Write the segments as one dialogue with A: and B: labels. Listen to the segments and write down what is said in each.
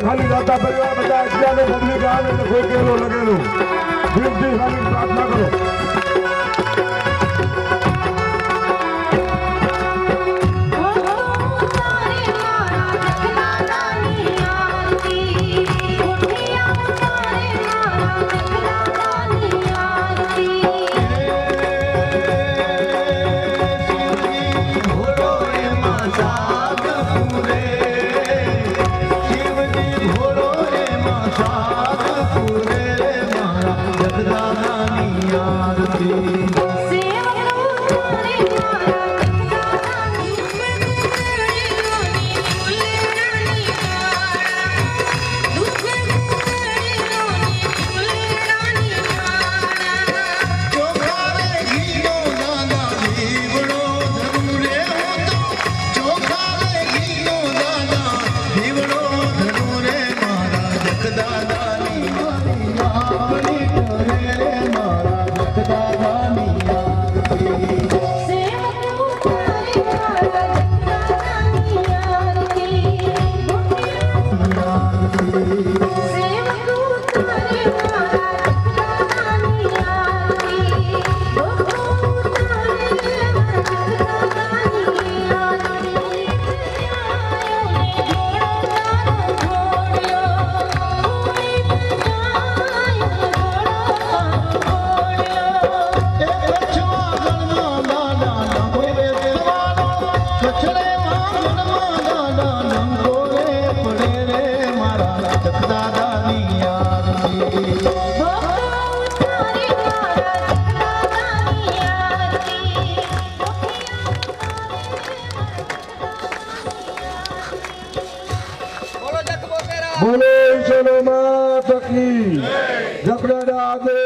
A: ખાલી દાતા પરિવાર બધા અત્યારે પબ્લિક આવે તો કોઈ કેલો લગેલું દિલથી ખાલી પ્રાર્થના કરો. બોલો ઈશ્વર માતા કી જકડા આગે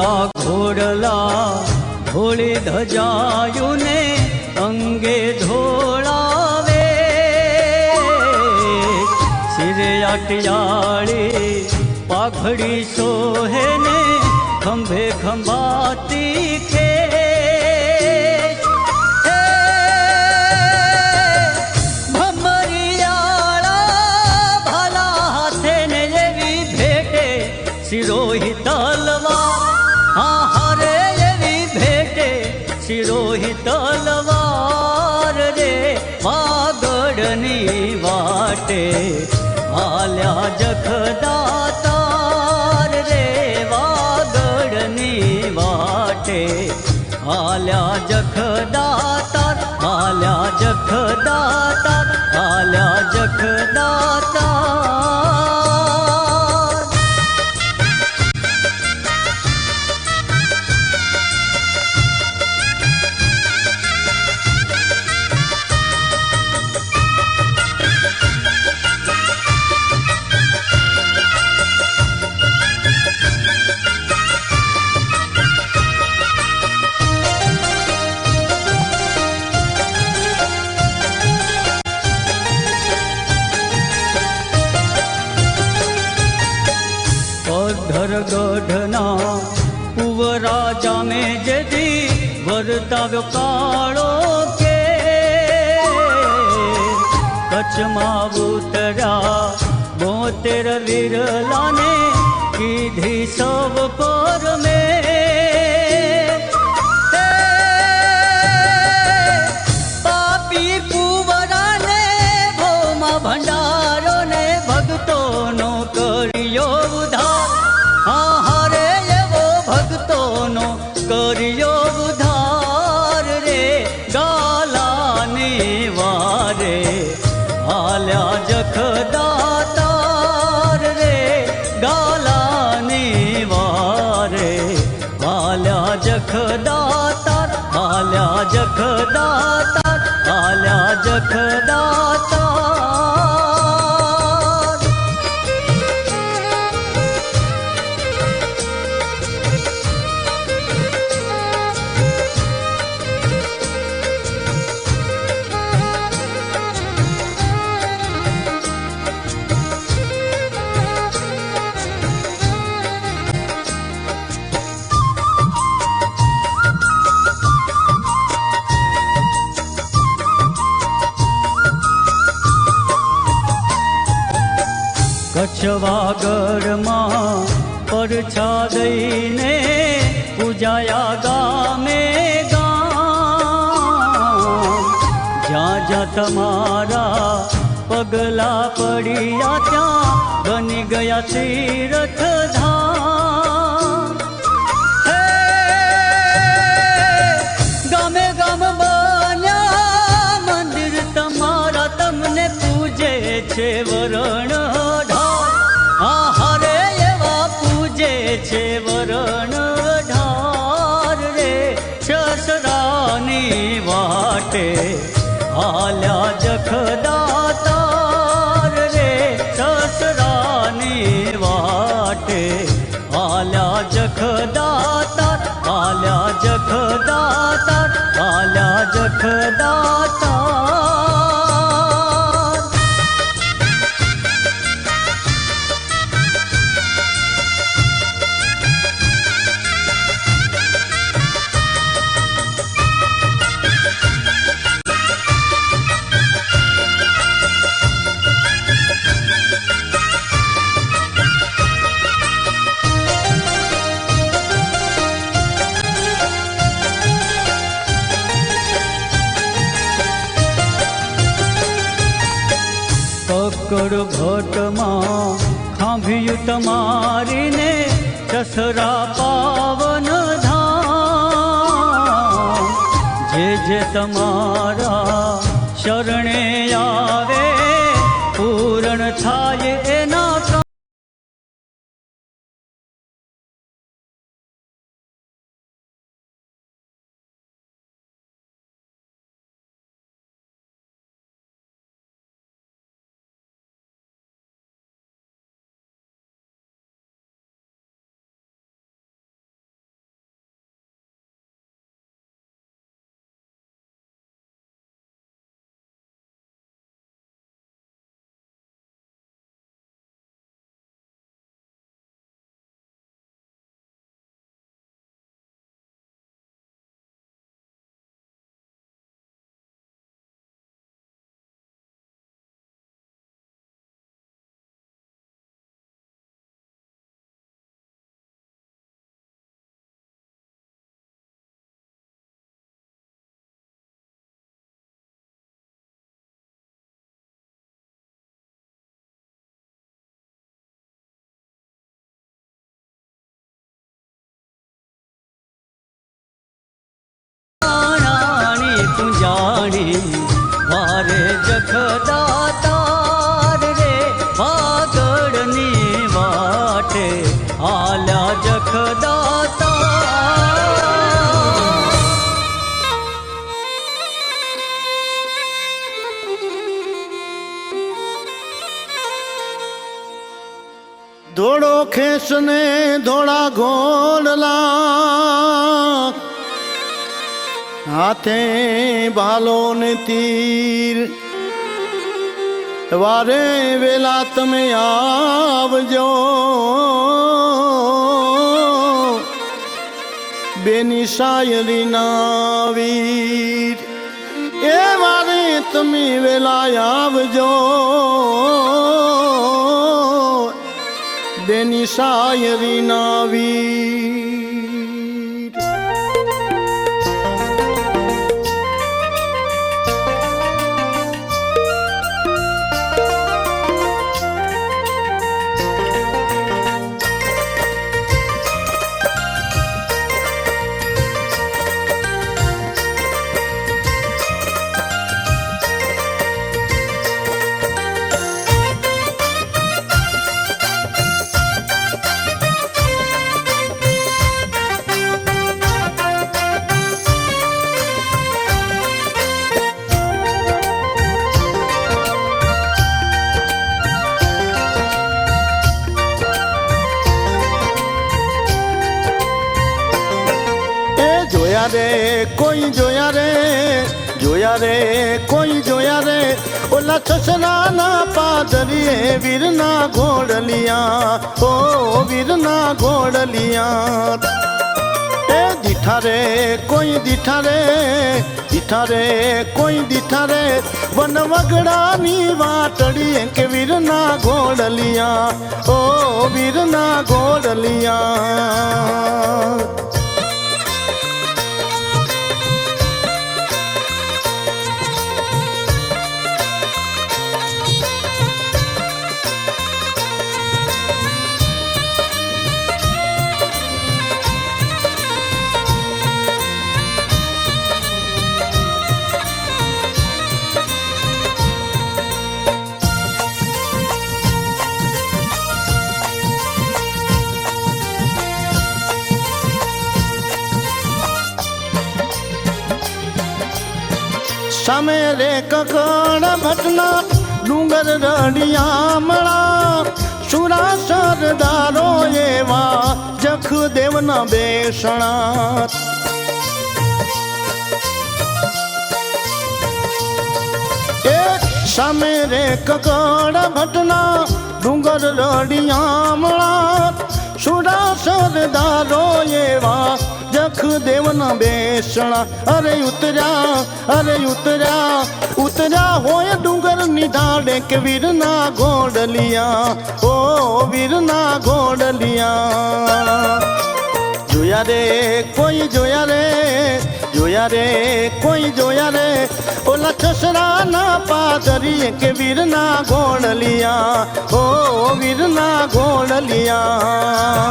B: ધોળા ઘોડલા ધોળી ધજાયુને અંગે ધોળાવે શિરે અટિયાળી પાઘડી સોહે ને ખંભે ખંભાતી કે શિરોહી તલવાર હારે એવી ભેટે શિરોહી તલવાર રે વાગડની વાટે હાલ્યા જખદાતાર રે વાગડની વાટે હાલ્યા જખદાતાર હાલ્યા જખદાતાર હાલ્યા જખદાતાર ગઢના કુંવરાજા મેં જેથી વર્તાવ્યો કાળો કે કચ્છમાં ઉતર્યા 72 વિરલાને કીધી સૌ પર મેં પાપી કુંવરાને ભોમાં ભંડારો ને ભક્તોનો કર્યો ઉધાર હારે એવો ભક્તોનો કર્યો ઉધાર રે ગાલાની વારે હાલ્યા જખદાતાર રે ગાલાની વારે હાલ્યા જખદાતાર હાલ્યા જખદાતાર હાલ્યા જખદાતાર કચ્છવાગઢમાં પરછા દઈને પૂજાયા ગામે ગામ જ્યાં જ્યાં તમારા પગલા પડ્યા ત્યાં બની ગયા તીર્થ ધામ ગામે ગામ બન્યા મંદિર તમારા તમને પૂજે છે વરણ હારે એવા પૂજે છે વરણ ઢાર રે સસરાની વાટે હાલ્યા જખદાતાર રે સસરાની વાટે હાલ્યા જખદાતાર હાલ્યા જખદાતાર હાલ્યા જખદાતાર કકડ ભટ્ટમાં ખાંભ્યું તમારીને દસરા પાવન ધામ જે તમારા શરણે આવે પૂરણ થાય એના
C: ધોળો ખેસ ને ધોળા ઘોડલા, હાથે ભાલો ને તીર, વારે વેલા તમે આવજો, બેની શાયરી ના વીર, એ વારે તમે વેલા આવજો, બેની શાયરી ના વીર. રે કોઈ જોયા રે, જોયા રે કોઈ જોયા રે, ઓલા સસરાના પાદરીએ વીરના ઘોડલિયા, ઓ વીરના ઘોડલિયા. એ દીઠા રે કોઈ દીઠા રે, દીઠા રે કોઈ દીઠા રે, વન વગડાની વાટડીએ કે વીરના ઘોડલિયા, ઓ વીરના ઘોડલિયા. સામે રે કકડ ભટના ડુંગર રડિયામણા, સુરા સરદારો એવા જખ દેવના બેસણા. એ સામે રે કકડ ભટના ડુંગર રડિયામણા, સુરા સરદારો એવા જખ દેવના બેસણા. અરે ઉતર્યા, અરે ઉતર્યા, ઉતર્યા હોય ડુંગર ની ઢાળે કે વીરના ઘોડલિયા, ઓ વીરના ઘોડલિયા. જોયા રે કોઈ જોયા રે, જોયા રે કોઈ જોયા રે, ઓલા સસરાના પાદરીએ કે વીરના ઘોડલિયા, ઓ વીરના ઘોડલિયા.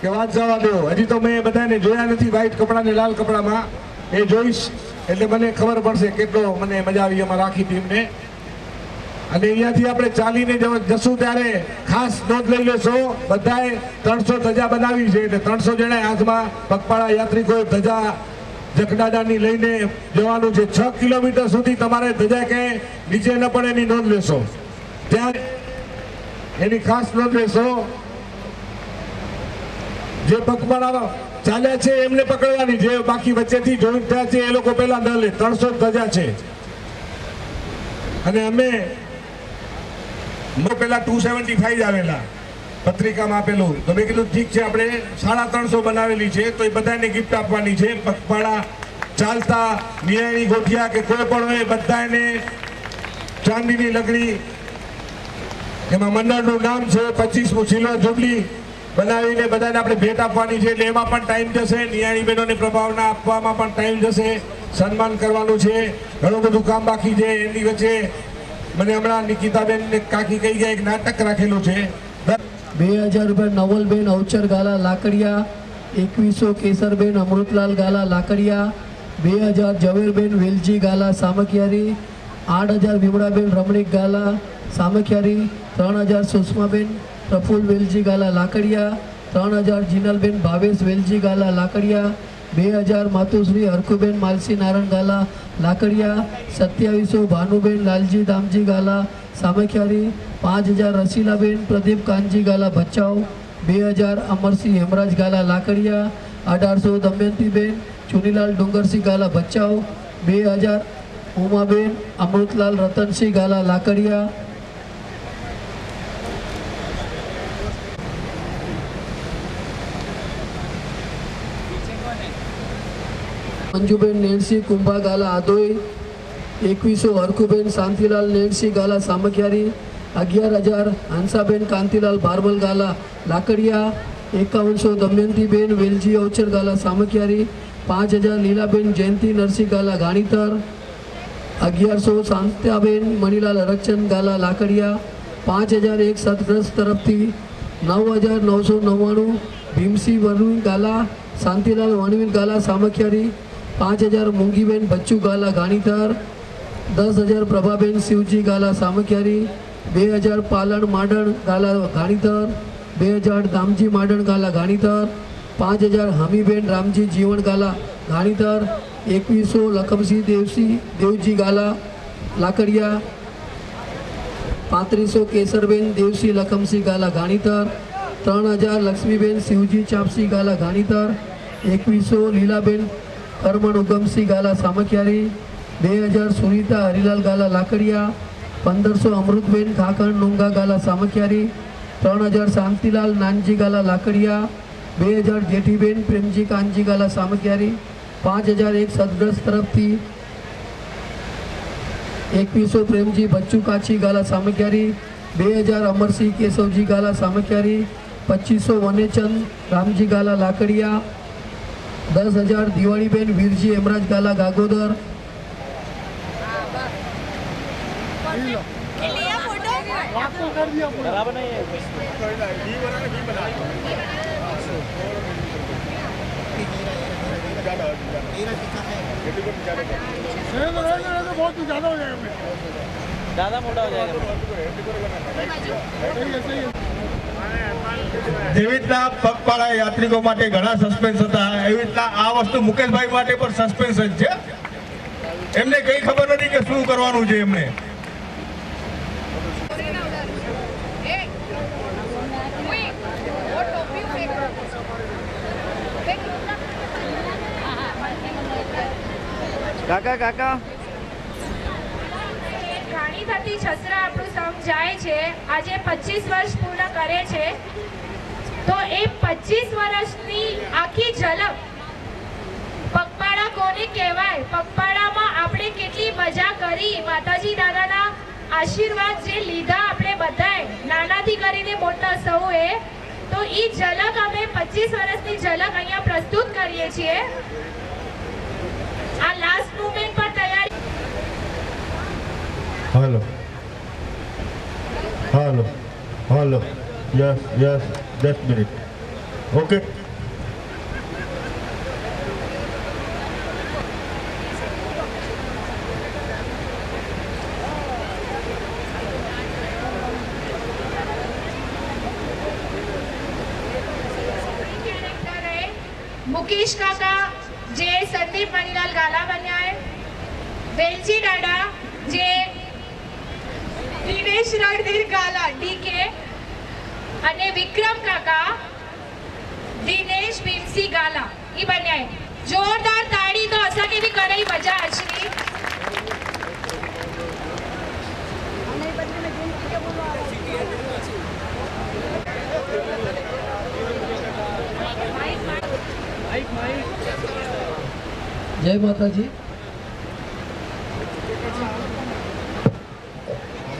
A: કે વાત જવા દો, હજી તો મેં બધાને જોયા નથી વ્હાઈટ કપડા ને લાલ કપડામાં. એ જોઈશ એટલે મને ખબર પડશે કેટલો મને મજા આવી અમારા આખી ટીમને. અને અહીંયાથી આપણે ચાલીને જશું ત્યારે ખાસ નોંધ લઈ લેશો, બધાએ 300 ધજા બનાવી છે, એટલે 300 જણા હાથમાં પગપાળા યાત્રિકોએ ધજા જખડાડાની લઈને જવાનું છે. 6 કિલોમીટર સુધી તમારે ધજા ક્યાંય નીચે ન પડે એની નોંધ લેશો, ત્યાં એની ખાસ નોંધ લેશો. જે પગપાળા ચાલ્યા છે એમને પકડવાની, જે બાકી વચ્ચેથી જોઈન્ટ થયા છે એ લોકો પહેલા ન લે. 300 ધજા છે. અને અમે પેલા 275 જ આવેલા પત્રિકામાં આપેલું, તો મેં કીધું ઠીક છે આપણે 350 બનાવેલી છે તો એ બધાને ગિફ્ટ આપવાની છે. પગપાળા ચાલતા નિયાણી ગોઠિયા કે કોઈ પણ હોય બધાને ચાંદીની લગડી, એમાં મંડળનું નામ છે, 25મું સિલ્વર જુબલી બનાવીને બધાને આપણે ભેટ આપવાની છે. એટલે એમાં પણ ટાઈમ જશે, નિયાણી બહેનોને પ્રભાવના આપવામાં પણ ટાઈમ જશે, સન્માન કરવાનું છે, ઘણું બધું કામ બાકી છે. એની વચ્ચે મને હમણાં નિકિતાબેન કાકી કહી ગયા એક નાટક રાખેલું છે,
D: 2000 રૂપિયા નવલબેન અવચર ગાલા લાકડિયા. 2100 કેસરબેન અમૃતલાલ ગાલા લાકડિયા. 2000 ઝવેરબેન વેલજી ગાલા સામખિયારી. 8000 વિમળાબેન રમણીક ગાલા સામખિયારી. 3000 સુષ્માબેન પ્રફુલ વેલજી ગાલા લાકડિયા. 3000 જીનલબેન ભાવેશ વેલજી ગાલા લાકડિયા. 2000 માતુશ્રી હરખુબેન માલસી નારાયણ ગાલા લાકડિયા. 2700 ભાનુબેન લાલજી દામજી ગાલા સામખિયારી. 5000 રસીલાબેન પ્રદીપ કાનજી ગાલા ભચાઉ. 2000 અમરસિંહ હેમરાજ ગાલા લાકડિયા. 1800 દમયંતીબેન ચુનીલાલ ડુંગરસિંહ ગાલા ભચાઉ. 2000 ઉમાબેન અમૃતલાલ રતનસિંહ ગાલા લાકડિયા. મંજુબેન નેણસિંહ કુંભા ગાલા આદોઈ. 2100 હરખુબેન શાંતિલાલ નેણસિંહ ગાલા સામખિયારી. 11000 હંસાબેન કાંતિલાલ ભારમલ ગાલા લાકડિયા. 5100 દમયંતીબેન વેલજી અવચર ગાલા સામખિયારી. 5000 લીલાબેન જયંતિ નરસિંહ ગાલા ગાણીતર. 1100 શાંતાબેન મણિલાલ હરકચંદ ગાલા લાકડિયા. 5000 એક સદગ્રસ્ત તરફથી. 9999 ભીમસિંહ વરણી ગાલા શાંતિલાલ વણવીર ગાલા સામખિયારી. 5000 મૂંગીબેન બચ્ચુ ગાલા ગાણીતર. 10000 પ્રભાબેન શિવજી ગાલા સામખિયારી. 2000 પાલણ માડણ ગાલા ગાણીતર. 2000 દામજી માડણ ગાલા ગાણીતર. 5000 હમીબેન રામજી જીવણ ગાલા ગાણીતર. 2100 લખમસિંહ દેવજી ગાલા લાકડિયા. 3500 કેસરબેન દેવસિંહ લખમસિંહ ગાલા ગાણીતર. 3000 લક્ષ્મીબેન શિવજી ચાપસી ગાલા ગાણીતર. 2100 લીલાબેન કરમણ ઉગમસિંહ ગાલા સામખિયારી. 2000 સુનીતા હરિલાલ ગાલા લાકડિયા. 1500 અમૃતબેન ખાખણ નુંગા ગાલા સામખિયારી. 3000 શાંતિલાલ નાનજી ગાલા લાકડિયા. 2000 જેઠીબેન પ્રેમજી કાનજી ગાલા સામખિયારી. 5000 એક સદગ્રસ્ત તરફથી. 2100 પ્રેમજી બચ્ચુ કાચી ગાલા સામખિયારી. 2000 અમરસિંહ કેશવજી ગાલા સામખિયારી. 2500 વનેચંદ રામજી ગાલા લાકડિયા. 10000 દિવાળીબેન વીરજી હેમરાજ ગાલા ગાગોદર.
E: જેવી રીતના પગપાળા યાત્રિકો માટે ઘણા સસ્પેન્સ હતા, એવી રીતના આ વસ્તુ મુકેશભાઈ માટે પણ સસ્પેન્સ જ છે. એમને કઈ ખબર નથી કે શું કરવાનું છે. એમને
F: કાકા કાકા
G: ઘણી થતી છસરા આપણું સમ જાય છે. આજે 25 વર્ષ પૂર્ણ કરે છે, તો એ 25 વર્ષની આખી ઝલક પગપાળા કોને કહેવાય, પગપાળામાં આપણે કેટલી મજા કરી, માતાજી દાદાના આશીર્વાદ જે લીધા આપણે બધાએ નાનાથી કરીને મોટા સૌએ, તો એ ઝલક અમે 25 વર્ષની ઝલક અહીંયા પ્રસ્તુત કરીએ છીએ. આ લાસ્ટ મુવમેન્ટ પર તૈયારી.
E: Hello hello hello yes yes 10 minute okay.
G: Mukesh काका जे संदीप मणिलाल गाला बन्या है, वेलजी डाडा जे दिनेश रणधीर गाला डीके અને વિક્રમ કાકા દિનેશ ભીમસી ગાલા ઈ બન્યા है. जोरदार ताड़ी तो असा के भी करे मजा अचरी.
D: જય માતાજી.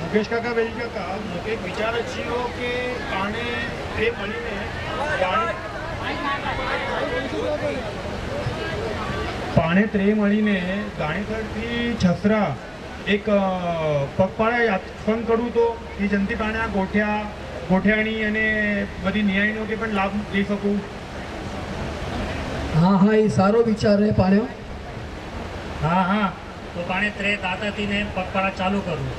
E: મુકેશ કાકા વેલી કાકા એક વિચાર છે કે આને એ મળીને પાણે ત્રે મળીને ગાણીથળથી છસરા એક પગપાળા યાત્રા કરું તો એ જંતી પાણે આ ગોઠ્યા ગોઠિયાણી અને બધી નિયાણીનો કે પણ લાભ લઈ શકું?
D: હા હા, એ સારો વિચાર છે પાડ્યો.
F: હા હા, તો પાણે ત્રે દાતાથીને પગપાળા ચાલુ કરવું.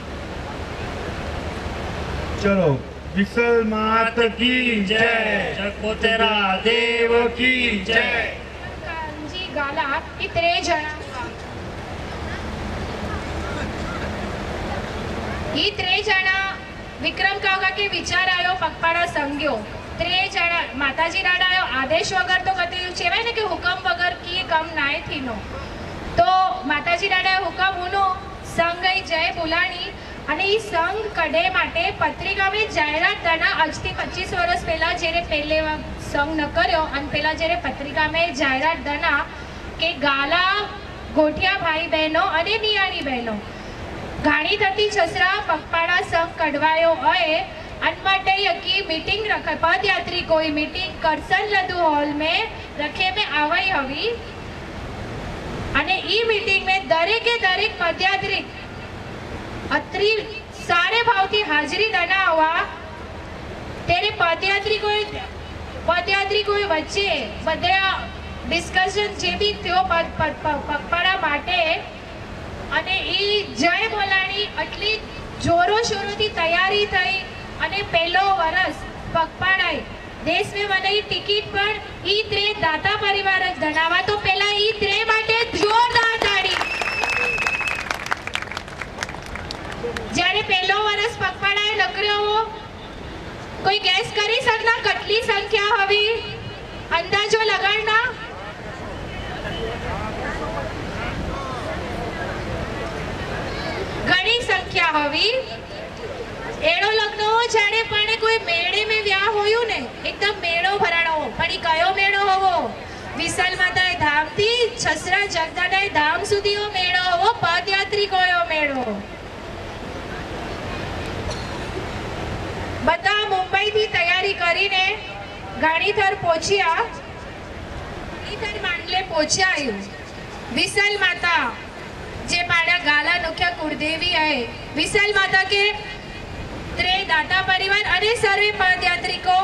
E: ચલો, વિસલ માત કી જય,
F: જગપોતેરા દેવ કી જય.
G: કાનજી ગાલા એ 3 જણા વિક્રમ કાકા કે વિચાર આવ્યો પગપાળા સંગ્યો 3 જણા માતાજી દાડા આવ્યો આદેશ વગર તો કદી કહેવાય ને કે હુકમ વગર કી કમ નાય થીનો. તો માતાજી દાડા હુકમ ઉનો સંગ જય બોલાણી અને એ સંઘ કડે માટે પત્રિકામાં જાહેરાત દના આજથી 25 વર્ષ પહેલા જ્યારે પહેલે સંઘ ન કર્યો અને પહેલા જ્યારે પત્રિકામાં જાહેરાત દના કે ગાલા ગોઠિયા ભાઈ બહેનો અને નિયાણી બહેનો ઘાણી થતી છસરા પગપાળા સંઘ કઢવાયો હોય अनमाटे यकी मीटिंग रखे पदयात्री कोई मीटिंग करसन लदू हॉल में रखे में आवई हवी અને ઈ મીટિંગ में दरेके दरेक पदयात्री अत्री सारे भावती हाजरी दना हुआ तेरे पदयात्री कोई वच्चे बधा डिस्कशन जे बी थयो पगपाड़ा माटे અને ઈ જય બોલાણી આટલી જોરો શોરોથી તૈયારી થઈ અને પહેલો વર્ષ પગપાળાઈ દેશ में મને ટિકિટ પણ ઈ ત્રે દાતા પરિવાર જ ધનાવા તો પહેલા ઈ ત્રે માટે જોરદાર તાળી. જ્યારે પહેલો વર્ષ પગપાળાએ નકર્યો કોઈ ગેસ કરી શકના કેટલી સંખ્યા હવી અંદાજો લગાડના ઘણી સંખ્યા હવી એડો લગ્ન જાણે પણ કોઈ મેળે में વ્યાહ હોયું ને એકદમ મેળો ભરાણો પણ ઈ કયો મેળો હોવો વિશાલ માતાએ ધામથી છસરા જગદાદાએ ધામ સુધીનો મેળો હોવો પદયાત્રી કોયો મેળો. બધા મુંબઈથી તૈયારી કરીને ગાણીથર પહોંચ્યા ગાણીથર માંડલે પહોંચ્યા વિશાલ માતા जे पाड़ा गाला नुख्या कुलदेवी है विशाल माता के त्रे दाता परिवार अने सर्वे पदयात्री को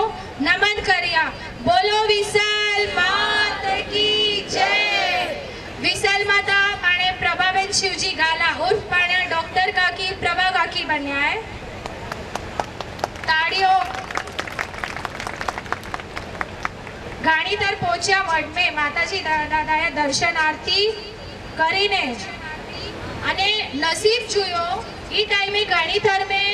G: नमन करिया. बोलो विशाल मात की जय. विशाल माता पाने प्रभाबेन शिवजी गाला उर्फ पाने डॉक्टर काकी प्रभा काकी बन्या है. ताड़ियों गाड़ीधर पहुंचा मठ में माताजी दादाए दर्शन आरती करीने અને નસીબ જોયો ઈ ટાઈમે ગાણીથર में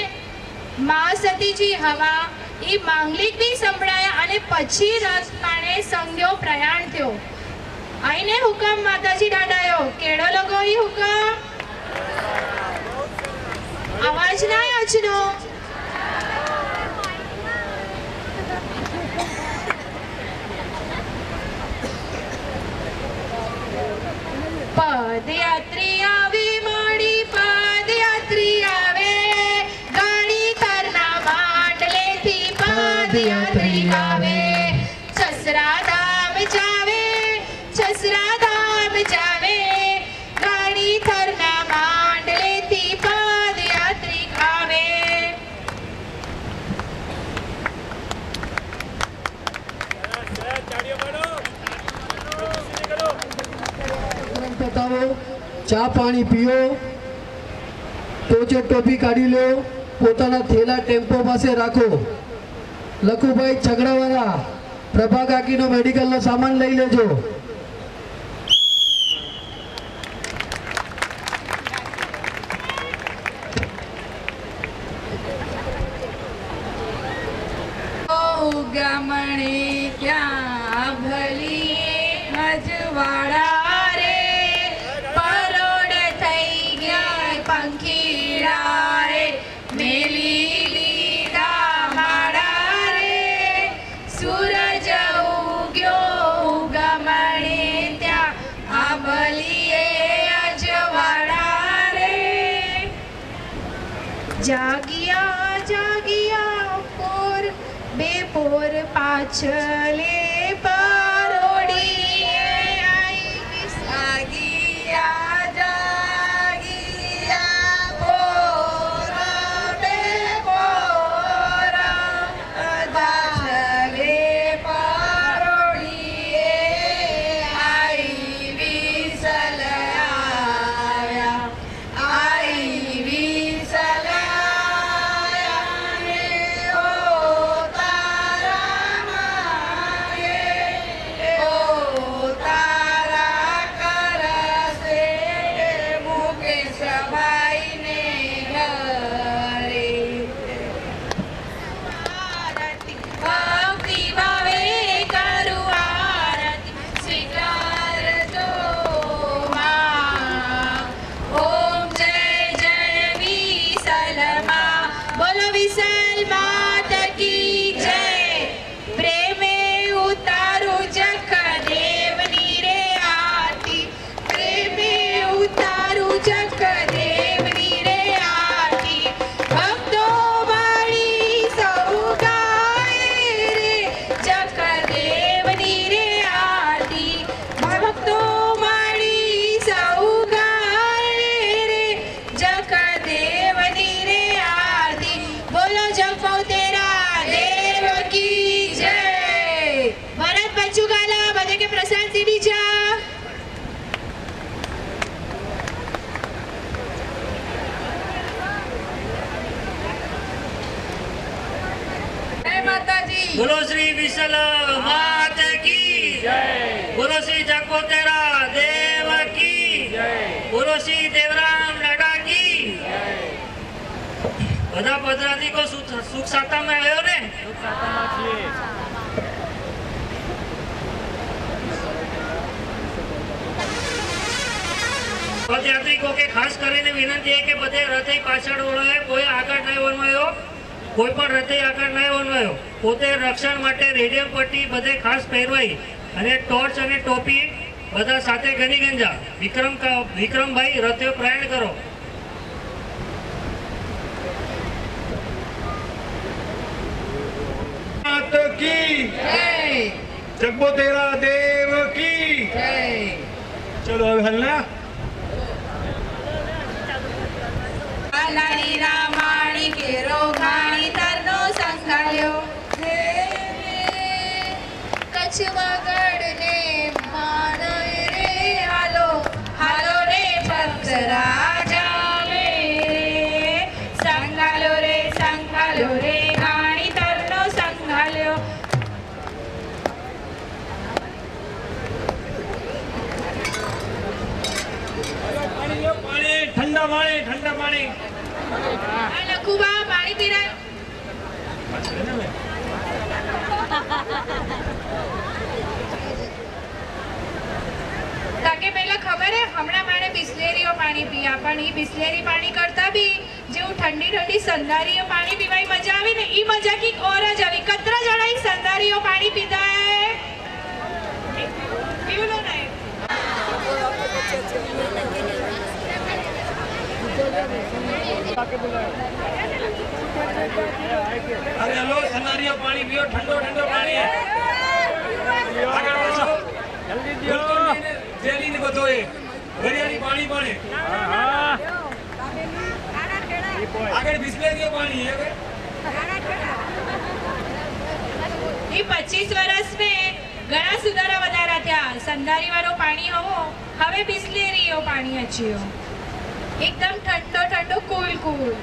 G: મહાસતીજી હવા ઈ માંગલિક બી સંભળાયા અને પછી રથ પાણે સંગ્યો પ્રયાણ થયો. આઈને હુકમ માતાજી દાદાયો કેડો લગો ઈ હુકમ અવાજ ના અચનો પદયાત્રી આવે માડી પદયાત્રી આવે ગાણીથરના માંડલેથી પદયાત્રી આવે છસરા ધામ જાવે ગાણીથરના માંડલેથી પદયાત્રી આવે.
D: પતાવો ચા પાણી પીઓ ટોચે ટોપી કાઢી લો પોતાના થેલા ટેમ્પો પાસે રાખો. લખુભાઈ છગડાવાળા પ્રભા કાકીનો મેડિકલનો સામાન લઈ લેજો.
G: ગમણી ક્યાં ભલી અજવાળા રે પરોડ થઈ ગયા પંખીડા રે મેલી લીધા માળા રે સૂરજ ઉગ્યો ગમણી ત્યાં આ ભલીએ અજવાળા રે જાગિયા જાગિયા પોર બે પોર પાછલે પરોડીએ આઈ જાગિયા જાગિયા પોર બે પોર बच्चू गाला बजे के प्रशांत सिरीचा। जय माताजी।
F: बोलो श्री विशाल मात की जय। बोलो श्री जगपोतेरा देव की जय। बोलो श्री देवराम लाडा की जय। બધા પધરાતી કો સુખ સાતા में आयो ने सुख साता में છીએ। પદયાત્રિકો કે ખાસ કરીને વિનંતી है કે બધે રથે પાછળ વળાય, કોઈ આગળ નહીં વળવાયો, કોઈ પણ રથે આગળ નહીં વળવાયો। પોતે રક્ષણ માટે રેડિયમ પટ્ટી બધે ખાસ પહેરવાઈ અને ટોર્ચ અને ટોપી બધા સાથે ગણી ગંજા। વિક્રમભાઈ રથે પ્રયાણ કરો।
E: मात की
G: जय
E: जगबोतेरा देव की
G: जय।
E: चलो अब हलना।
G: લાડી રામાણી કેરો ઘાણી તરનો સંઘાલ્યો કચ્છ વગડને માણય રે હાલો હાલો રે ભક્ત રાજા મે સંઘાલ્યો રે ઘાણી તરનો સંઘાલ્યો।
E: ठंडा पानी
G: આ લખુબા પાણી પીરા। તાકે પહેલા ખબર હે હમણાં મારે બિસ્લેરીઓ પાણી પીયા, પણ ઈ બિસ્લેરી પાણી કરતા બી જેવું ઠંડી ઠંડી સંધારીઓ પાણી પીવાય મજા આવી ને ઈ મજા કી ઓર જ આવી। કતરા જણા ઈ સંધારીઓ પાણી પીધા હે પીવું લો ને।
E: अरे हेलो सनारिया पानी पियो, ठंडो ठंडो पानी है। आगे बढ़ो जल्दी दियो। जेली ने बताओ घड़ियाली पानी पानी। आगे बिस्लेरी पानी है।
G: ઈ 25 વર્ષમાં ઘણા સુધારા વધારા થયા। સંધારી વાળો પાણી હોવો હવે બિસ્લેરીઓ પાણી અચ્યો એકદમ ઠંડો ઠંડો કુલ કુલ।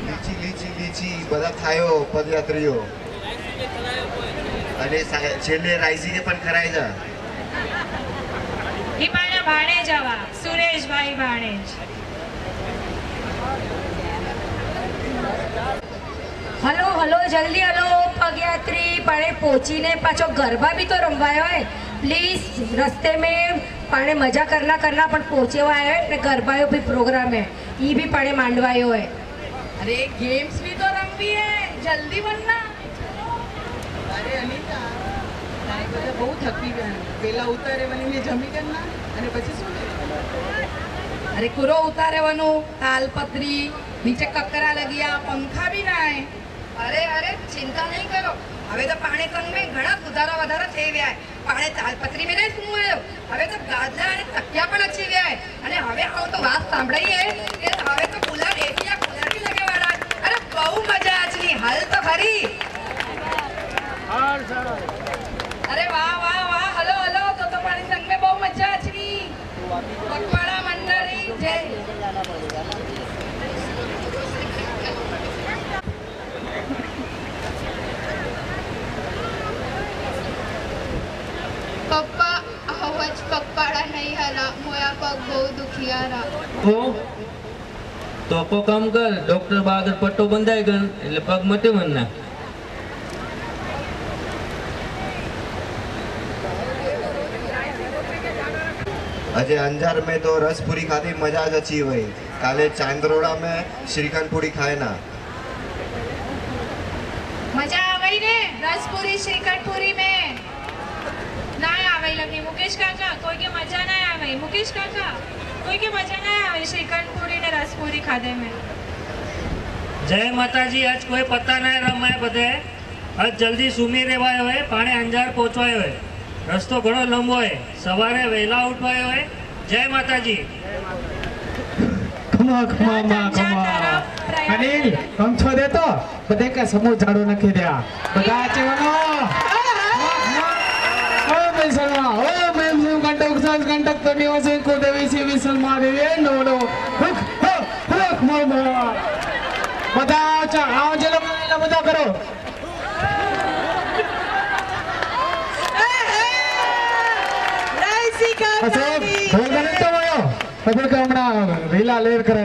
H: લીચી લીચી લીચી બધા ખાયો પદયાત્રીઓ અને છેલ્લે રાઈસીને પણ ખરાઈ જા।
G: ઈ પાણા ભાણેજ આવા સુરેશભાઈ ભાણેજ।
I: હલો હલો જલ્દી હલો પગયાત્રી પાણે પહોંચીને પાછો ગરબા બી તો રમવાયો હોય। પ્લીઝ રસ્તે में पाणे मजा करना પણ પહોંચેવા આવ્યો ને ગરબાયો भी प्रोग्राम है ये भी पाणे માંડવાયો है।
J: अरे गेम्स भी तो रमवी है, जल्दी बनना। अरे अनिता તારી બધા બહુ થકી ગયા। પેલા ઉતારેવાની જમી કરના અને પછી શું અરે કુરો ઉતારેવાનું તાલપત્રી નીચે કકરા લગિયા પંખા બી ના
I: અરે અરે ચિંતા નહીં કરો, હવે તો પાણે સંગ में ઘણા સુધારા વધારા થઈ ગયા। પાણે તાલપત્રી में નહીં સુવાયો, હવે તો ગાદલા અને તકિયા પણ અચી ગયા। અને હવે આવું તો વાત સાંભળીએ કે હવે તો કુલર એસી કુલર બી લગાવવાના। અરે બહુ મજા આચની હાલ તો ખરી। अरे वाह वाह वाह हेलो हेलो तो पानी संग में बहुत मजा आचनी। पकवाड़ा मंडली जय।
G: પપ્પા આવાજ પગપાળા નહીં હલા મોયા પગ બહુ દુખિયારા।
K: તો કો કામ કર ડોક્ટર બાગર પટ્ટો બંધાઈ ગયો એટલે પગ મટે મન ના।
H: अजय अंजार में तो रस पूरी खाती मजा ज अच्छी हुई। काले चांदरोड़ा में श्रीखंड पूरी खाए ना
G: મજા આવી ને રસપુરી શ્રીખંડપુરી में ના આવે લગી। મુકેશ કાકા કોઈ કે મજા ના આવે। મુકેશ કાકા કોઈ કે મજા ના આવે શ્રીખંડપુરી ને રસપુરી ખાધે में।
F: જય માતાજી। આજ કોઈ પત્તા ના રમાય બધે। આજ જલ્દી સુમી રહેવાયો હોય, પાણે અંજાર પહોંચવાયો હોય। રસ્તો ઘણો લંબો હોય, સવારે વહેલા ઉઠવાયો હોય। જય માતાજી।
L: ખમા ખમા માં ખમા અનિલ કમ છો દે તો બધે કે સમૂહ ઝાડો નાખી દે બધા ચેવાનો ઓ મેસલમાં ઓ મેમસુ કંટક સાસ કંટક તો નિવાસે કો દેવી છે વિસલમાં દેવી નોડો હુક હુક મામા બધા ચા આવ જે લોકો બધા કરો અશોક બોલ ગણે તો આયો ખબર કે હમણાં રીલા લેર કરે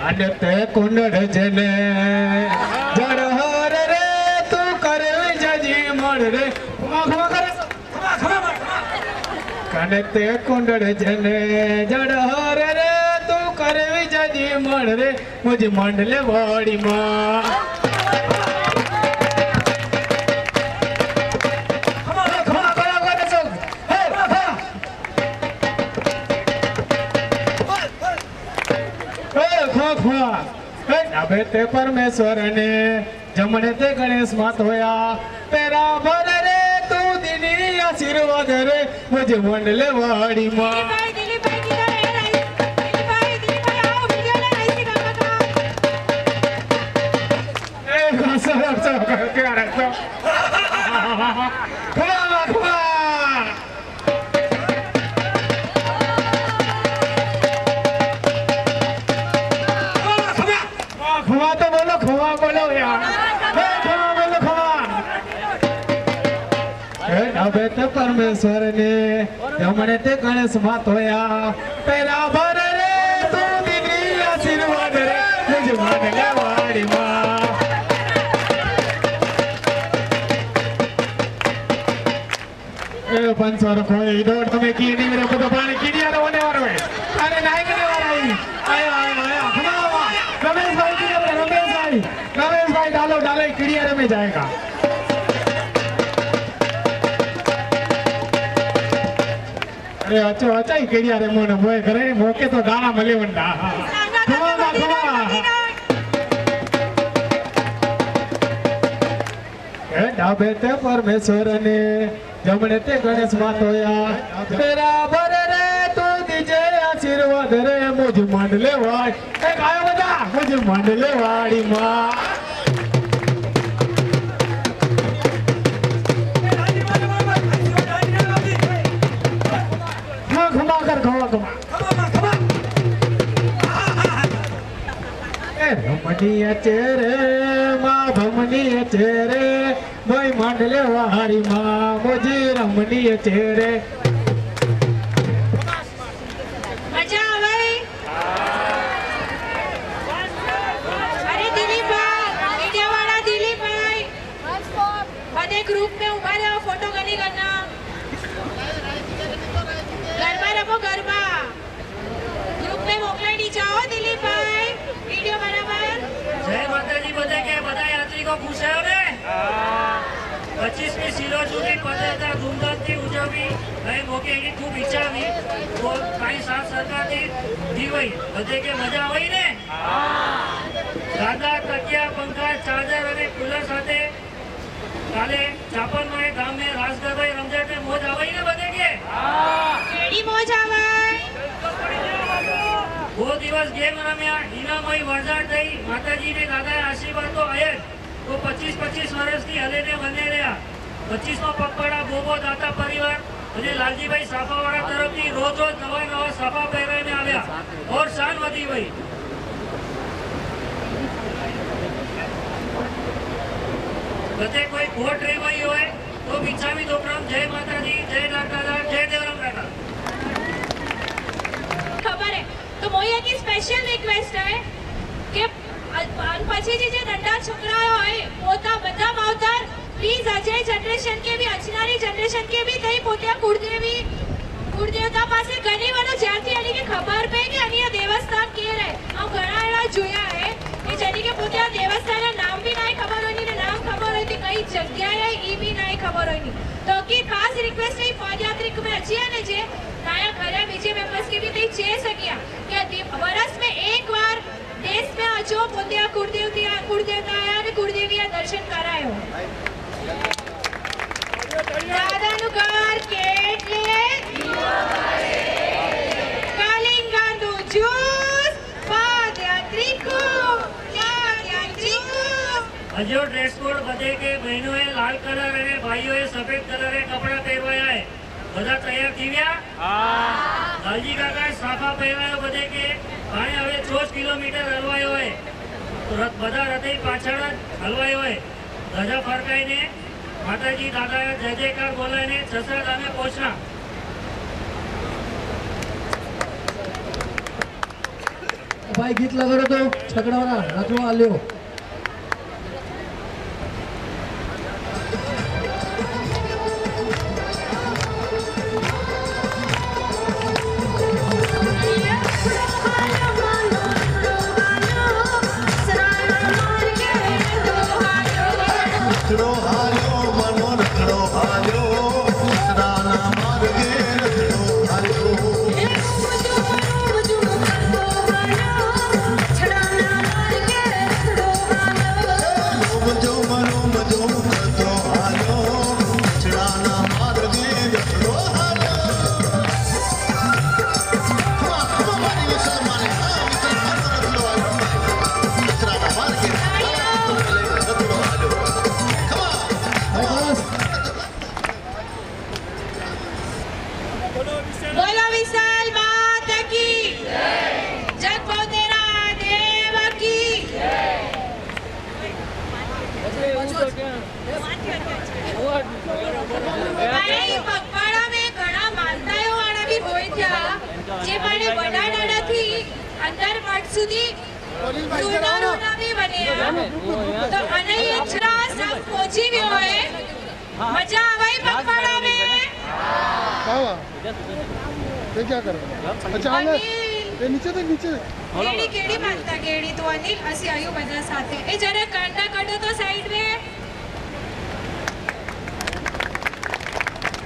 L: આડતે કુંડળ જને જડહર રે તું કરે જજી મળ રે ખમા કરે ખમા કાડતે કુંડળ જને જડહર રે તું કરે જજી મળ રે મુજ મંડલે વાડી માં ડાબે તે પરમેશ્વર ને જમણે તે ગણેશ માં ધોયા પેરા ભર રે તું દીની આશીર્વાદ રે મુજે મંડલે વાડી માં ખમા તો બોલો ખમા બોલો યાર ખમા બોલો ખમા ડાબે તે પરમેશ્વર ને જમણે તે ગણેશ માં ધોયા પેલા ભર રે તું દીની આશીર્વાદ રે મુજ મંડલે વાડી માં पंच रखो इधर तुम्हें की नहीं मेरे को तो पानी की नहीं आ रहा होने वाला है अरे नहीं करने वाला है आया आया आया खमावा रमेश भाई की रमेश भाई डालो डालो किड़ियारे में जाएगा अरे अच्छा अच्छा ही किड़ियारे मोने मोए करे मोके तो दाना मले वंडा खमावा खमावा डाबे ते परमेश्वर ने जमणे ते गणेश માં ધોયા તેરા ભર રે તું દીજે આશીર્વાદ રે મુજ મંડલે વાડી એ ગાયો બધા મુજ મંડલે વાડી માં ખમા કર ખમા ખમા એ રમણીય ચેરે માં ભમણીય ચેરે ભાઈ મંડલે વાડી માં મોજી રમણીય ચેરે
G: મજા આવે અરે દિલીપભાઈ મીડિયાવાળા દિલીપભાઈ બધે ગ્રુપ में ઉભા રહો फोटो गनी करना गरबा रखो गरबा ग्रुप में मोकलाई दी जाओ दिलीपभाई वीडियो बराबर
F: જય માતાજી બધે કે બધા યાત્રિકો ખુશ થયો ને 25મી શિલો સુધી પદયાત્રા ધૂમધામથી ઉજવવી અને મોકેની ખૂબ ઈચ્છા હતી તો કાંઈ સાથ સરકારથી દીવાઈ બધે કે મજા આવી ને દાદા તકિયા પંખા ચાર્જર અને કુલર સાથે કાલે ચાપણમાં ગામે રાસ ગરબાઈ રમઝટ મોજ આવી ને બધે કે
G: કેડી મોજ આવાય
F: वो दिवस गेम रम्या इनामय वरदान થઈ માતાજીને દાદાએ આશીર્વાદ તો આયા તો 25 વર્ષથી હલે ને બને રહ્યા 25માં પગપાળા બોબો દાતા પરિવાર અને લાલજીભાઈ સાફાવાળા તરફથી રોજ રોજ નવા સાફા પહેરાઈને આવ્યા ઓર શાન વધી ગઈ બધે કોઈ ખોટ રહી ગઈ હોય તો બિચાવી દોકરામ જય માતાજી જય દાતા જય દેવરામ દાતા
G: खबर है तो मोया की स्पेशल रिक्वेस्ट है कि પછી જે નંડા છોકરાઓ હોય પોતા બધા માવતર પ્લીઝ અજય જનરેશન કે બી અચનારી જનરેશન કે બી તઈ પોતા કુળદેવતા પાસે ઘણી વાર જ્યાંથી આની કે ખબર પડી કે આની દેવસ્થાન કે રહે આ ઘણા એવા જોયા હે કે જેની કે પોતા દેવસ્થાનના નામ બી નહીં ખબર હોય ને નામ ખબર હોય તો કઈ જગ્યાએ ઈ બી નહીં ખબર હોય તો की खास रिक्वेस्ट है पदयात्रिक में अच्छी है ने जे नया घरे बीजे मेंबर्स के भी तई चे सकिया कि वर्ष में एक बार देश में अजो पोतिया कुलदेवता आया ने कुलदेविया दर्शन करायो
F: હજો ડ્રેસ કોડ બધે કે બહેનોએ લાલ કલર અને ભાઈઓએ સફેદ કલરે કપડાં પહેરવાયા હે બધા તૈયાર થઈ ગયા લાલજી કાકા સાફા પહેરાયો બધે કે પાણી હવે 6 કિલોમીટર હલવાયો હોય તો બધા રથે પાછળ જ હલવાયો હોય ધજા ફરકાઈને માતાજી દાદા જય જયકાર બોલાવીને સસરા ગામે પહોંચના
D: ભાઈ ગીત લગાડો તો છકડાવાળા રખડવા આલ્યો
G: બોલો વિશાલ માતા કી જય પોતેરા દેવ કી ભાઈ પગપાળા મેં ઘણા માનતાઓ વાળા બી હોય થયા જે મને બડા દાડાથી અંદર મઠ સુધી સુનારોના બી બન્યા તો અને ઈચ્છા સબ પહોંચી ગયો હે મજા આવાઈ પગપાળા મેં
C: ये क्या कर रहा है अचानक ये नीचे तक नीचे
G: केड़ी केड़ी मानता केड़ी तो अनिल हसी आयु बजा साथे ए जरा कांटा काटो तो साइड में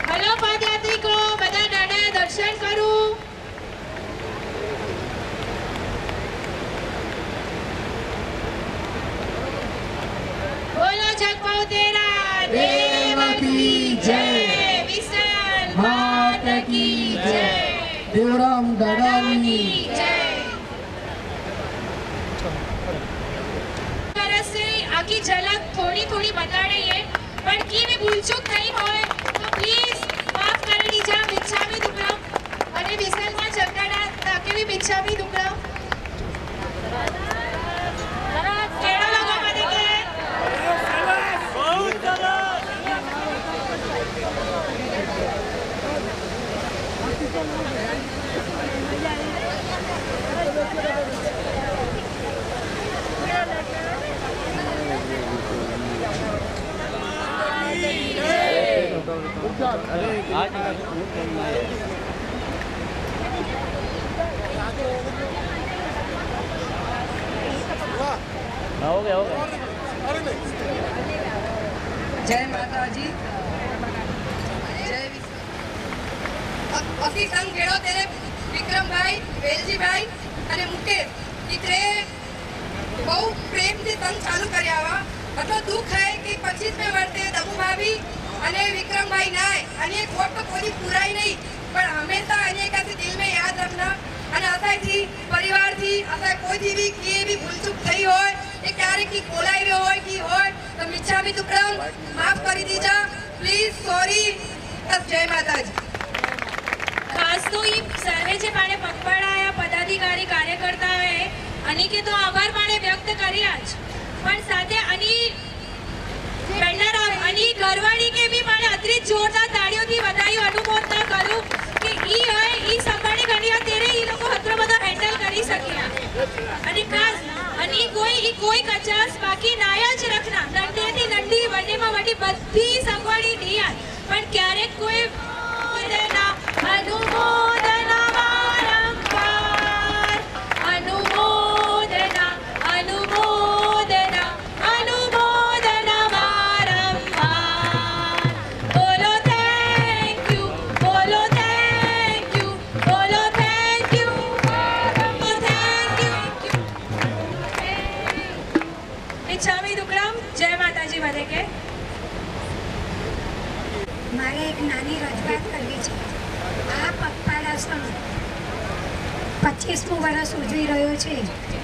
G: हेलो पदयात्री को बदा दादा दर्शन करूं बोलो जगपाल तेरा देव की जय विशाल माता की जय
D: દેવરામ દાદાની
G: આખી ઝલક થોડી થોડી બતાડીએ પણ કીને ભૂલચૂક નહીં હોય તો પ્લીઝ માફ કરી દીજા બિચ્છામી દુકડા અને વિસલમાં જગડાના તાકે ભી બિચ્છામી દુકડા કેળો લોકો મને કે બહુ
I: જય માતાજી જય અસી સંગ કેળો તેરે વિક્રમભાઈ વેલજીભાઈ અને મુકેશ દીકરે બહુ પ્રેમથી સંગ ચાલુ કર્યા આવા એટલો દુઃખ હે કે 25મે વર્ષે દમુ ભાભી અને વિક્રમભાઈ નાય અને ખોટ તો કોઈ પૂરાઈ નહીં પણ હંમેશા અને કાસે દિલ में याद रखना અને અસાયથી પરિવારથી અસાય કોઈથી બી કીએ બી ભૂલચૂક થઈ હોય એ ક્યારેક કી બોલાવ્યો હોય કી હોય તો મિચ્છામી દુક્કડમ માફ કરી દીજા પ્લીઝ સોરી બસ જય માતાજી
G: ખાસ તો એ સર્વે જે પાણે પગપાળા પદાધિકારી કાર્યકર્તાઓએ આની કે તો આભાર પાણે વ્યક્ત કર્યા જ પણ સાથે આની બેનર આની ઘરવાળી કે બી પાણે અત્રી જોરદાર તાળીઓથી વધાઈ અનુમોદના કરું કે ઈ હોય ઈ સંભાળે ઘણીવાર તેરે ઈ લોકો હતરો બધો હેન્ડલ કરી શક્યા અને ખાસ અને કોઈ કચાસ બાકી નાય જ રખના નંદેથી નંદી વડેમાં વડી બધી સગવડી દિયા પણ ક્યારેક કોઈ અનુમોદના વારંવાર અનુમોદના અનુમોદના અનુમોદના વારંવાર બોલો થેન્ક યુ બોલો થેન્ક યુ બોલો થેન્ક યુ થેન્ક યુ ઇચ્છામી દુકડમ જય માતાજી વધે કે
M: મારે એક નાની રજૂઆત કરવી છે આ પગપાળા સંઘ 25મું વર્ષ ઉજવી રહ્યો છે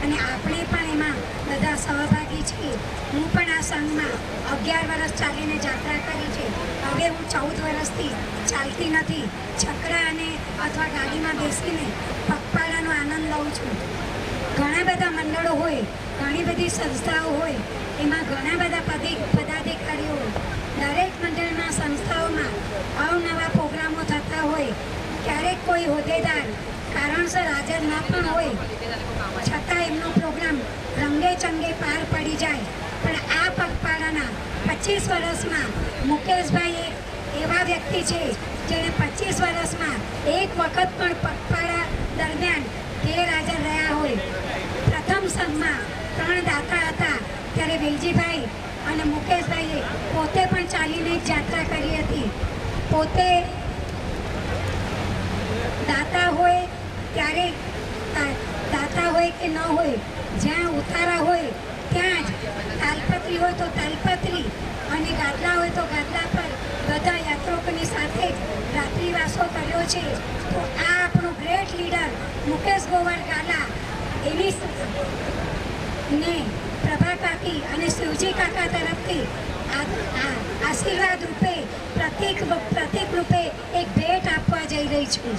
M: અને આપણે પણ એમાં બધા સહભાગી છીએ. હું પણ આ સંઘમાં 11 વર્ષ ચાલીને જાત્રા કરી છે. હવે હું 14 વર્ષથી ચાલતી નથી. છકડા અને અથવા ગાડીમાં બેસીને પગપાળાનો આનંદ લઉં છું. ઘણા બધા મંડળો હોય, ઘણી બધી સંસ્થાઓ હોય, એમાં ઘણા બધા પદાધિકારીઓ હોય. દરેક મંડળના સંસ્થાઓમાં અવનવા પ્રોગ્રામો થતા હોય. ક્યારેક કોઈ હોદ્દેદાર કારણસર હાજર ન પણ હોય, છતાં એમનો પ્રોગ્રામ રંગે ચંગે પાર પડી જાય. પણ આ પગપાળાના 25 વર્ષમાં મુકેશભાઈ એક એવા વ્યક્તિ છે જેણે 25 વર્ષમાં એક વખત પણ પગપાળા દરમિયાન ગેરહાજર રહ્યા હોય. પ્રથમ સંઘમાં 3 દાતા હતા, ત્યારે વેલજીભાઈ અને મુકેશભાઈએ પોતે પણ ચાલીને જ યાત્રા કરી હતી. પોતે દાતા હોય ત્યારે દાતા હોય કે ન હોય, જ્યાં ઉતારા હોય ત્યાં જ, તાલપત્રી હોય તો તાલપત્રી અને ગાદલા હોય તો ગાદલા પર બધા યાત્રિકોની સાથે જ રાત્રિવાસો કર્યો છે. તો આ આપણો ગ્રેટ લીડર મુકેશ ગોવર ગાલા, એની ને પ્રભા કાકી અને શિવજી કાકા તરફથી આશીર્વાદ રૂપે પ્રતીક રૂપે એક ભેટ આપવા જઈ રહી છું.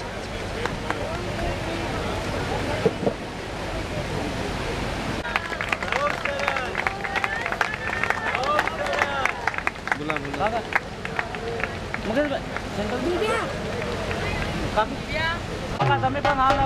B: તમે પણ હાલ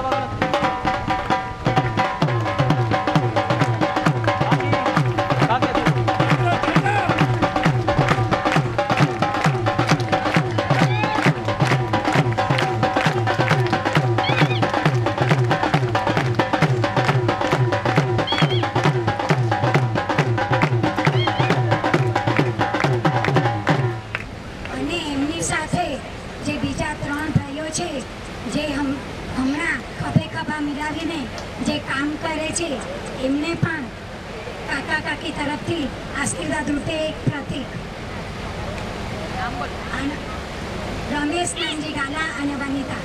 M: હમણાં ખભે ખભા મિલાવીને જે કામ કરે છે એમને પણ કાકા કાકી તરફથી આશીર્વાદ રૂપે એક પ્રતીક. રમેશ નાનજી ગાલા અને વનિતા.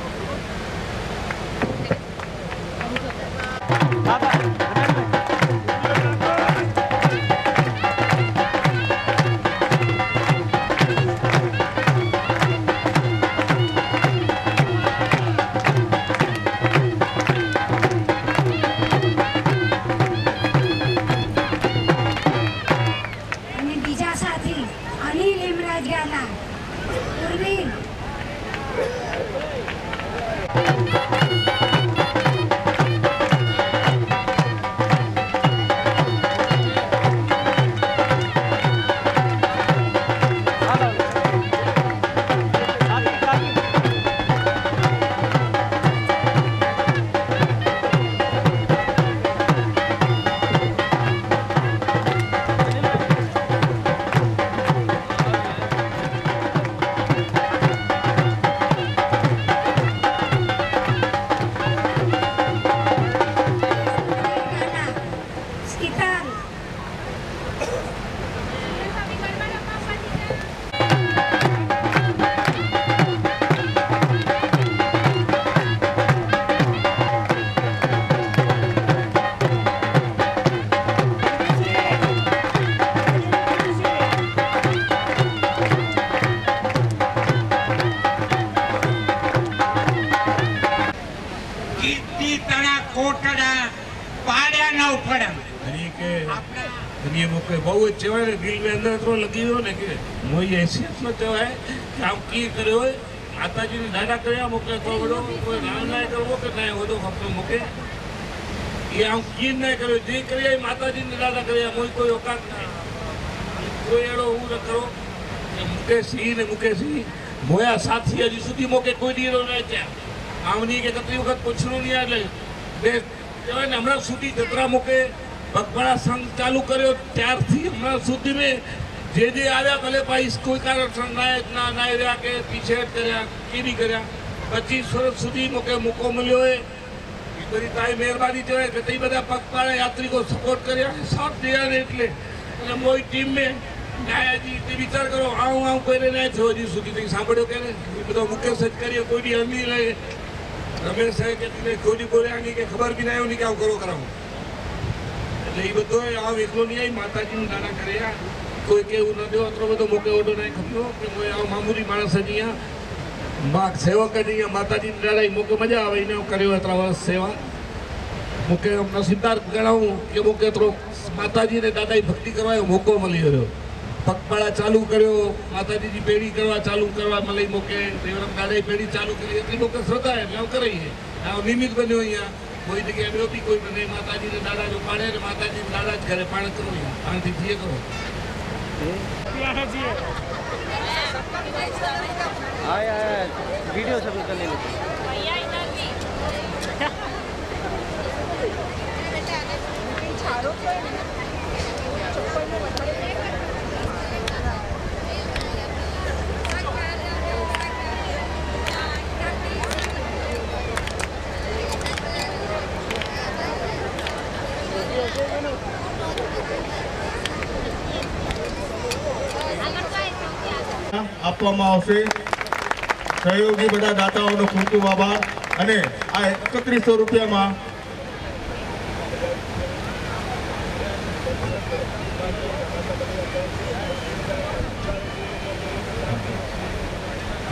A: બહુ જ કહેવાય ને, દિલ ની અંદર એટલો લગી ગયો ને કે મોઈ હેસિયત માં કહેવાય કે આમ કી કર્યો હોય. માતાજીની દાદા કર્યા મૂકે તો બધો કોઈ નામ ના કરવો કે ના બધો ફક્ત મૂકે એ આમ કી ના કર્યો, જે કર્યા એ માતાજીની દાદા કર્યા. મોઈ કોઈ ઓકાત નહીં, કોઈ એડો હું ન કરો. મુકેશસિંહ ને મુકેશસિંહ મોયા સાથી હજી સુધી મોકે કોઈ દીરો નહીં ત્યાં આમની કે કેટલી વખત પૂછવું નહીં. એટલે બે કહેવાય ને હમણાં સુધી જત્રા મૂકે પગપાળા સંઘ ચાલુ કર્યો ત્યારથી હમણાં સુધી મેં જે આવ્યા ભલે ભાઈ કોઈ કારણસર ના રહ્યા કે પીછેડ કર્યા કે નહીં કર્યા, 25 વર્ષ સુધી મૂકો મળ્યો એ બધી તારી મહેરબાની કહેવાય કે તે બધા પગપાળા યાત્રિકો સપોર્ટ કર્યા, સાથ દયા ને એટલે અને મોઈ ટીમ મેં ન્યાયાજી તે વિચાર કરો આવું કોઈને ન્યાય થયો હજી સુધી કંઈ સાંભળ્યો કે એ બધો મુકેશ જ કરીએ કોઈની હમી રહે. રમેશ સાહેબ કે કોઈની બોલ્યા નહીં કે ખબર બી ના આવ્યું નહીં કે આવું કરો કરાવું. એટલે એ બધો આમ એકલો નહીં આવી માતાજીનું દાડા કર્યા. કોઈ કે એવું ન દેવો એટલો બધો મોકે ઓઢો નહીં ખપ્યો કે હું આ મામૂલી માણસ જ અહીંયા સેવક જ અહીંયા માતાજીની દાડા મોકે મજા આવે એને કર્યો એટલા વર્ષ સેવા. મુકે નસીબદાર ગણાવું કે મુકે તો માતાજીને દાદાની ભક્તિ કરવા મોકો મળી રહ્યો. પગપાળા ચાલુ કર્યો, માતાજીની પેઢી ચાલુ કરવા મળી મોકે, દેવરામ દાદાની પેઢી ચાલુ કરી એટલી મોકે શ્રદ્ધા એટલે આમ કરીએ. આ નિમિત્ત બન્યો અહીંયા. કોઈ જગ્યાએ એમ બી કોઈ બને માતાજીને દાડા જો પાડે ને માતાજીને દાડા જ ઘરે પાણ કરો, પાણથી જીએ કરો.
B: वीडियो सब कर ले
E: આપવામાં આવશે. સહયોગી બધા દાતાઓનો ખૂબ ખૂબ આભાર. અને આ 3100 રૂપિયામાં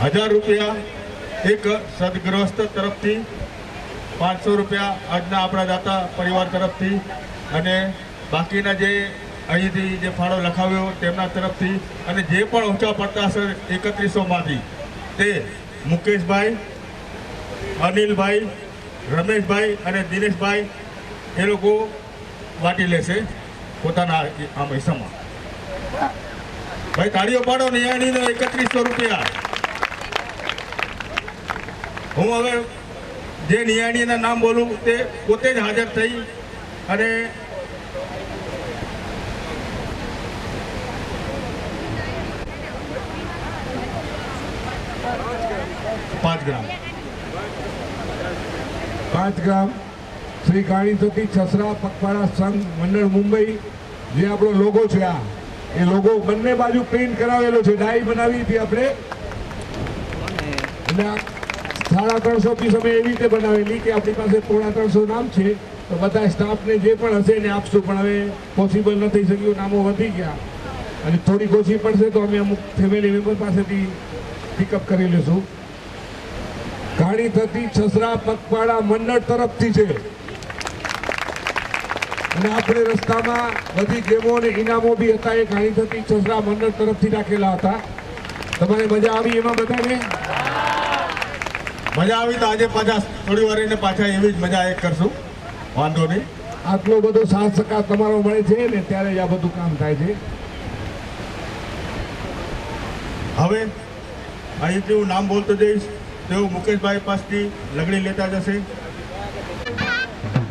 E: ₹1000 એક સદગ્રસ્ત તરફથી, 500 રૂપિયા આજના આપણા દાતા પરિવાર તરફથી, અને બાકીના જે અહીંથી જે ફાળો લખાવ્યો તેમના તરફથી, અને જે પણ ઊંચા પડતા હશે 3100માંથી તે મુકેશભાઈ, અનિલભાઈ, રમેશભાઈ અને દિનેશભાઈ એ લોકો વાટી લેશે પોતાના આમ હિસ્સામાં. ભાઈ તાળીઓ પાડો. નિયાણીનો 3100 રૂપિયા. હું હવે જે નિયાણીના નામ બોલું તે પોતે જ હાજર થઈ અને
A: પાંચ ગ્રામ શ્રી કાળીસતી છસરા પગપાળા સંઘ મંડળ મુંબઈ, જે આપણો લોગો છે આ એ લોગો બંને બાજુ પ્રિન્ટ કરાવેલો છે. ડાઈ બનાવી હતી આપણે એટલે 350 પીસ અમે એવી રીતે બનાવેલી કે આપણી પાસે 350 નામ છે. તો બધા સ્ટાફને જે પણ હશે એને આપશું, પણ હવે પોસિબલ ન થઈ શક્યું, નામો વધી ગયા અને થોડીક ઓછી પડશે તો અમે અમુક ફેમિલી મેમ્બર પાસેથી પિકઅપ કરી લઈશું. ઘાણી થતી છસરા પગપાળા મંડળ તરફથી છે અને આપણે રસ્તામાં બધી ગેમો અને ઇનામો બી હતા એ ઘાણી થતી છસરા મંડળ તરફથી રાખેલા હતા. તમારે મજા આવી એમાં બધાને?
E: મજા આવી તો આજે પાછા થોડી વાર એને પાછા એવી જ મજા એક કરશું, વાંધો નહીં.
A: આટલો બધો સાથ સહકાર તમારો મળે છે ને ત્યારે જ આ બધું કામ થાય છે.
E: હવે અહીંથી હું નામ બોલતો જઈશ, તેઓ મુકેશભાઈ પાસથી લગડી લેતા જશે.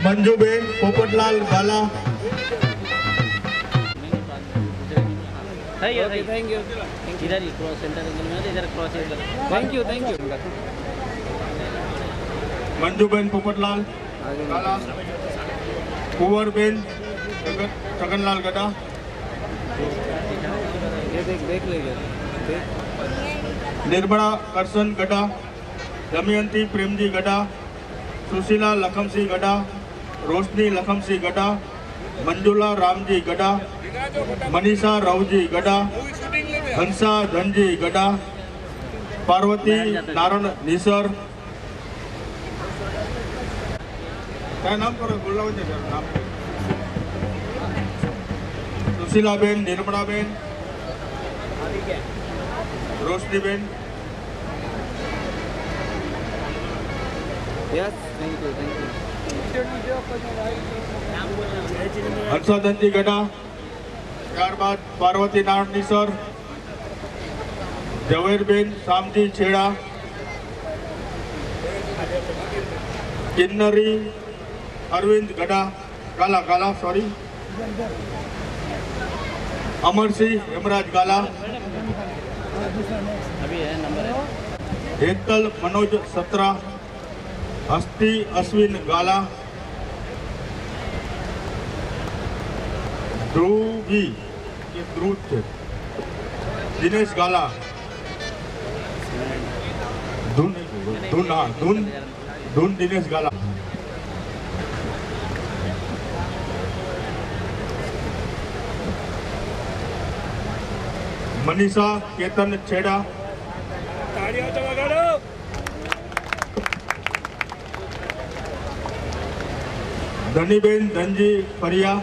E: મંજુબેન પોપટલાલ ગાલા.
B: थैंक यू इधर ही क्रॉस सेंटर में इधर cross thank you
E: Manjuben Popatlal Gala. Kunvarben Chhaganlal Gada. Nirmala Karshan Gada. Damayanti Premji Gada. Sushila Lakhamsinh Gada. Roshni Lakhamsinh Gada. Manjula Ramji Gada. Manisha Ravji Gada. Hansa Dhanji Gada. Parvati Naran Nisar. क्या नाम करो बोलाओ છે નામ? Sushilaben, Nirmalaben, Roshniben.
B: Yes thank you
E: Hansa Dhanji Gada. ત્યારબાદ પાર્વતી નારાયણ નિસર, ઝવેરબેન શામજી છેડા, કિન્નરી અરવિંદ ગડા ગાલા સોરી, અમરસિંહ હેમરાજ ગાલા, હેતલ મનોજ સત્રા, હસ્તી અશ્વિન ગાલા, ધ્રુવી કે ધ્રુવ છે દિનેશ ગાલા, ધૂન દિનેશ ગાલા. મનીષા કેતન છેડા, ધનીબેન ધનજી પરિયા,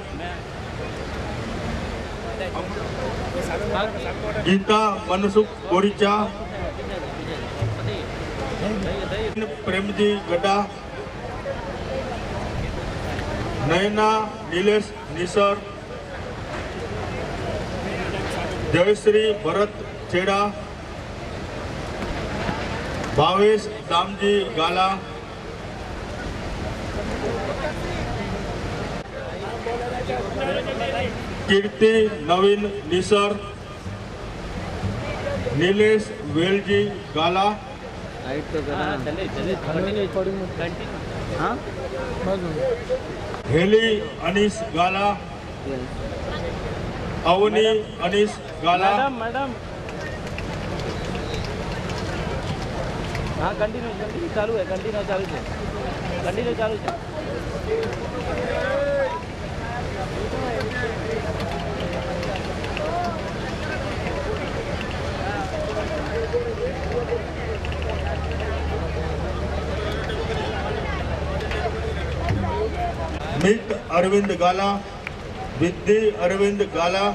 E: ગીતા મનસુખ બોરીચા, પ્રેમજી ગડા, નયના નિલેશ નિસર, જયશ્રી ભરત છેડા, ભાવેશ દામજી ગાલા, કીર્તિ નવીન નિસર, નિલેશ વેલજી ગાલા, હેલી અનીસ ગાલા, અવની અનીસ ગાલા,
B: मैडम हाँ कंटिन्यू चालू है कंटिन्यू चालू है
E: मित अरविंद गाला, विद्धि अरविंद गाला,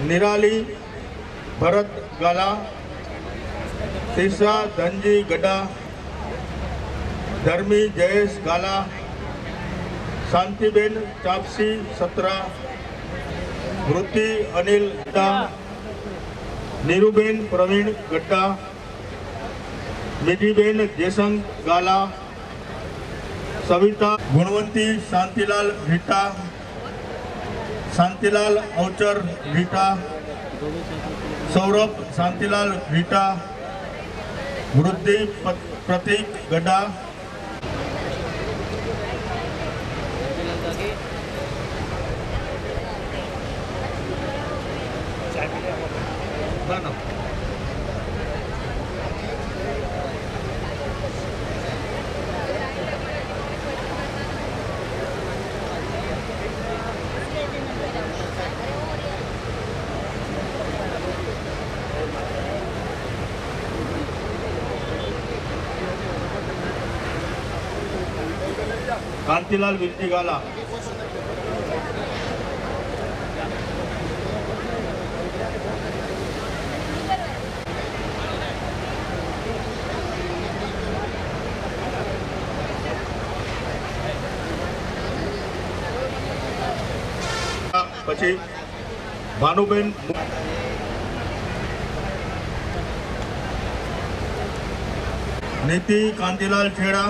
E: निराली भरत गाला, तीसरा धनजी गड्ढा, धर्मी जयेश गाला, शांतिबेन चापसी सत्रा, वृत्ति अनिल गड्ढा, नीरूबेन प्रवीण गड्ढा, निधिबेन जयसंग गाला, सविता गुणवंती शांतिलाल रीटा, शांतिलाल अवचर रीटा, सौरभ शांतिलाल रीटा, वृद्धि प्रतीक गड्ढा, कांतिलाल विरजी गाला, પછી ભાનુબેન નીતિ કાંતિલાલ છેડા,